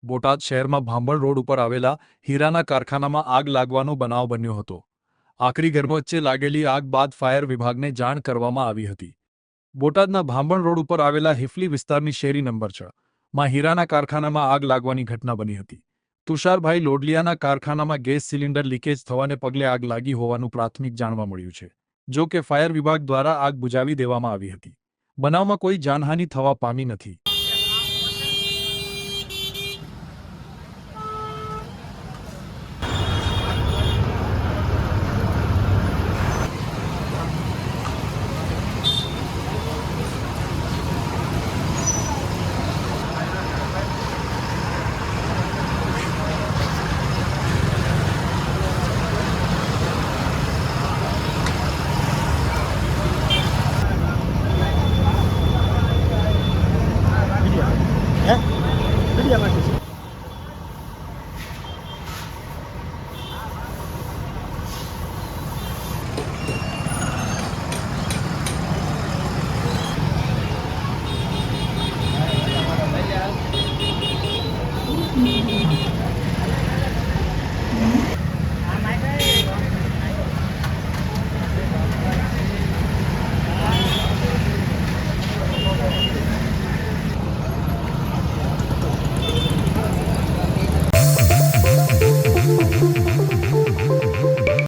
બોટાદ શહેરમાં ભાંભણ રોડ ઉપર આવેલા હીરાના કારખાનામાં આગ લાગવાનો બનાવ બન્યો હતો. આકરી ગરમી વચ્ચે લાગેલી આગ બાદ ફાયર વિભાગને જાણ કરવામાં આવી હતી. બોટાદના ભાંભણ રોડ ઉપર આવેલા હિફલી વિસ્તારની શેરી નંબર 6 માં હીરાના કારખાનામાં આગ લાગવાની ઘટના બની હતી. તુષારભાઈ લોડલિયાના કારખાનામાં ગેસ સિલિન્ડર લીકેજ થવાને પગલે આગ લાગી હોવાનું પ્રાથમિક જાણવા મળ્યું છે. જો કે ફાયર વિભાગ દ્વારા આગ બુઝાવી દેવામાં આવી હતી. બનાવમાં કોઈ જાનહાનિ થવા પામી નથી.